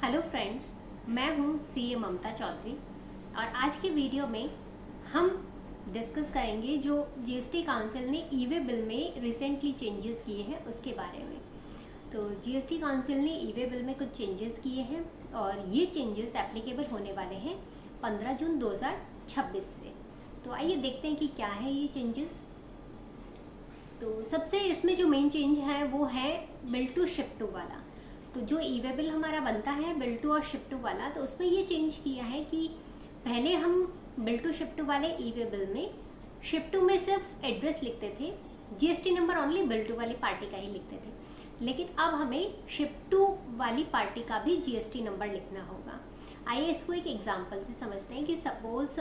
Hello friends, मैं हूँ CA ममता चौधरी और आज की वीडियो में हम डिस्कस करेंगे जो जीएसटी काउंसिल ने ई वे बिल में रिसेंटली चेंजेस किए हैं उसके बारे में। तो जीएसटी काउंसिल ने ई वे बिल में कुछ चेंजेस किए हैं और ये चेंजेस एप्लीकेबल होने वाले हैं 15 जून 2026 से। तो आइए देखते हैं कि क्या है ये चेंजेस। तो सबसे इसमें जो मेन चेंज है वो है बिल टू शिप टू वाला। तो जो ई वे बिल हमारा बनता है बिल टू और शिप टू वाला, तो उसमें ये चेंज किया है कि पहले हम बिल टू शिप टू वाले ई वे बिल में शिप टू में सिर्फ एड्रेस लिखते थे, GST number only bill to वाली पार्टी का ही लिखते थे, लेकिन अब हमें शिप टू वाली पार्टी का भी जीएसटी नंबर लिखना होगा। आइए इसको एक एग्जांपल से समझते हैं कि सपोज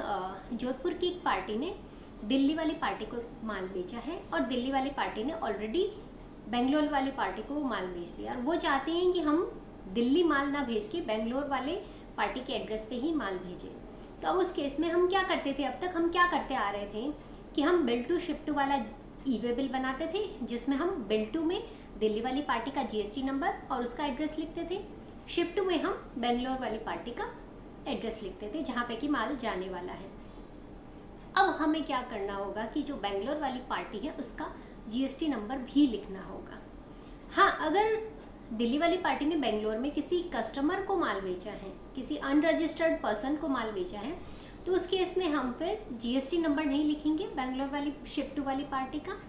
जोधपुर की एक पार्टी ने दिल्ली वाली पार्टी को माल बेचा है और दिल्ली वाली पार्टी ने ऑलरेडी बेंगलोर वाली पार्टी को माल भेज दिया और वो चाहते हैं कि हम दिल्ली माल ना भेज के बेंगलोर वाले पार्टी के एड्रेस पे ही माल भेजें। तो अब उस केस में हम क्या करते थे, अब तक हम क्या करते आ रहे थे कि हम बिल टू शिप टू वाला ई वे बिल बनाते थे जिसमें हम बिल टू में दिल्ली वाली पार्टी का जीएसटी नंबर और उसका एड्रेस लिखते थे, शिप टू में हम बेंगलोर वाली पार्टी का एड्रेस लिखते थे जहाँ पे कि माल जाने वाला है। अब हमें क्या करना होगा कि जो बेंगलोर वाली पार्टी है उसका जीएसटी नंबर भी लिखना होगा। हाँ, अगर दिल्ली वाली पार्टी ने बेंगलोर में किसी कस्टमर को माल बेचा है, किसी अनरजिस्टर्ड पर्सन को माल बेचा है, तो उस केस में हम फिर जीएसटी नंबर नहीं लिखेंगे बेंगलोर वाली शिप टू वाली पार्टी का।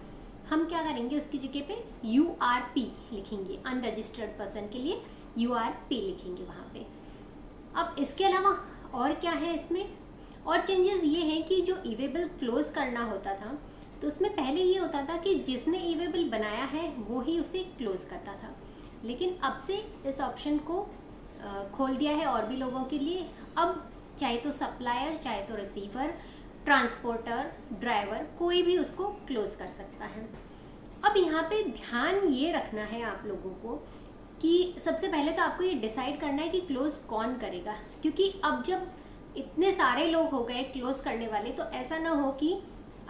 हम क्या करेंगे, उसकी जगह पे URP लिखेंगे, अनरजिस्टर्ड पर्सन के लिए URP लिखेंगे वहाँ पे। अब इसके अलावा और क्या है इसमें, और चेंजेस ये हैं कि जो ई वे बिल क्लोज करना होता था तो उसमें पहले ये होता था कि जिसने ई वे बिल बनाया है वो ही उसे क्लोज करता था, लेकिन अब से इस ऑप्शन को खोल दिया है और भी लोगों के लिए। अब चाहे तो सप्लायर, चाहे तो रिसीवर, ट्रांसपोर्टर, ड्राइवर, कोई भी उसको क्लोज कर सकता है। अब यहाँ पे ध्यान ये रखना है आप लोगों को कि सबसे पहले तो आपको ये डिसाइड करना है कि क्लोज कौन करेगा, क्योंकि अब जब इतने सारे लोग हो गए क्लोज करने वाले तो ऐसा ना हो कि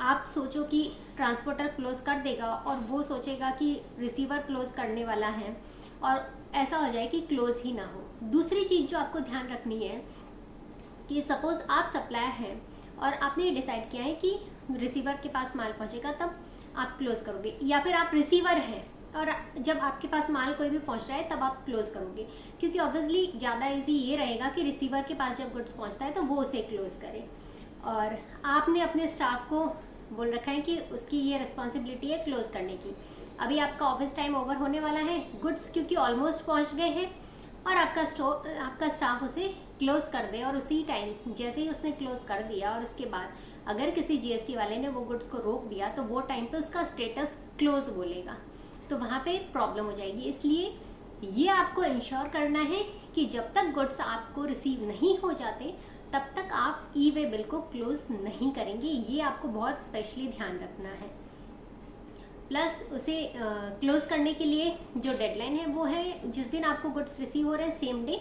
आप सोचो कि ट्रांसपोर्टर क्लोज कर देगा और वो सोचेगा कि रिसीवर क्लोज करने वाला है और ऐसा हो जाए कि क्लोज ही ना हो। दूसरी चीज़ जो आपको ध्यान रखनी है कि सपोज़ आप सप्लायर हैं और आपने ये डिसाइड किया है कि रिसीवर के पास माल पहुंचेगा तब आप क्लोज करोगे, या फिर आप रिसीवर हैं और जब आपके पास माल कोई भी पहुंच रहा है तब आप क्लोज करोगे, क्योंकि ऑब्वियसली ज़्यादा इजी ये रहेगा कि रिसीवर के पास जब गुड्स पहुंचता है तो वो उसे क्लोज करे। और आपने अपने स्टाफ को बोल रखा है कि उसकी ये रिस्पॉन्सिबिलिटी है क्लोज करने की। अभी आपका ऑफिस टाइम ओवर होने वाला है, गुड्स क्योंकि ऑलमोस्ट पहुंच गए हैं और आपका स्टाफ उसे क्लोज कर दे और उसी टाइम जैसे ही उसने क्लोज कर दिया और उसके बाद अगर किसी जीएसटी वाले ने वो गुड्स को रोक दिया तो वो टाइम पे उसका स्टेटस क्लोज बोलेगा, तो वहाँ पे प्रॉब्लम हो जाएगी। इसलिए ये आपको इंश्योर करना है कि जब तक गुड्स आपको रिसीव नहीं हो जाते तब तक आप ई वे बिल को क्लोज नहीं करेंगे। ये आपको बहुत स्पेशली ध्यान रखना है। प्लस उसे क्लोज करने के लिए जो डेडलाइन है वो है जिस दिन आपको गुड्स रिसीव हो रहे हैं सेम डे,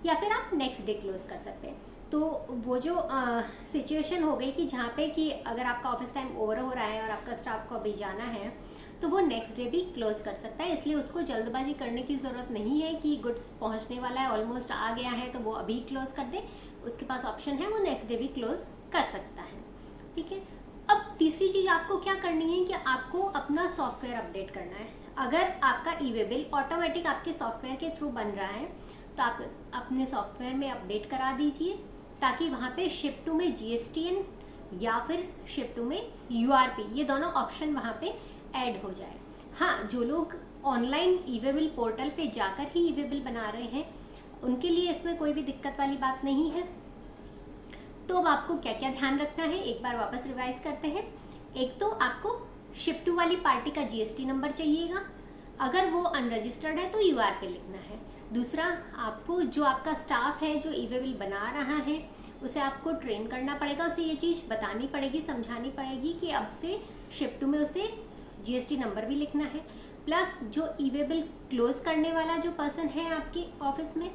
या फिर आप नेक्स्ट डे क्लोज कर सकते हैं। तो वो जो सिचुएशन हो गई कि जहाँ पे कि अगर आपका ऑफिस टाइम ओवर हो रहा है और आपका स्टाफ को अभी जाना है तो वो नेक्स्ट डे भी क्लोज कर सकता है। इसलिए उसको जल्दबाजी करने की ज़रूरत नहीं है कि गुड्स पहुँचने वाला है, ऑलमोस्ट आ गया है तो वो अभी क्लोज कर दे। उसके पास ऑप्शन है, वो नेक्स्ट डे भी क्लोज कर सकता है। ठीक है। अब तीसरी चीज़ आपको क्या करनी है कि आपको अपना सॉफ्टवेयर अपडेट करना है। अगर आपका ई वे बिल ऑटोमेटिक आपके सॉफ्टवेयर के थ्रू बन रहा है तो आप अपने सॉफ्टवेयर में अपडेट करा दीजिए ताकि वहाँ पे शिप टू में GSTN या फिर शिप टू में URP ये दोनों ऑप्शन वहाँ पे ऐड हो जाए। हाँ, जो लोग ऑनलाइन ई वे बिल पोर्टल पे जाकर ही ई वे बिल बना रहे हैं उनके लिए इसमें कोई भी दिक्कत वाली बात नहीं है। तो अब आपको क्या क्या ध्यान रखना है एक बार वापस रिवाइज करते हैं। एक तो आपको शिप टू वाली पार्टी का GST नंबर चाहिएगा, अगर वो अनरजिस्टर्ड है तो URP लिखना है। दूसरा, आपको जो आपका स्टाफ है जो ई वे बिल बना रहा है उसे आपको ट्रेन करना पड़ेगा, उसे ये चीज़ बतानी पड़ेगी, समझानी पड़ेगी कि अब से शिप टू में उसे GST नंबर भी लिखना है। प्लस जो ई वे बिल क्लोज करने वाला जो पर्सन है आपके ऑफिस में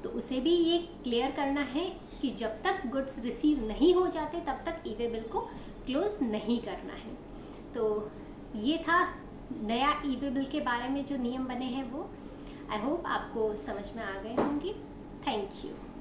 तो उसे भी ये क्लियर करना है कि जब तक गुड्स रिसीव नहीं हो जाते तब तक ई वे बिल को क्लोज नहीं करना है। तो ये था नया ई वे बिल के बारे में जो नियम बने हैं वो। आई होप आपको समझ में आ गए होंगे। Thank you.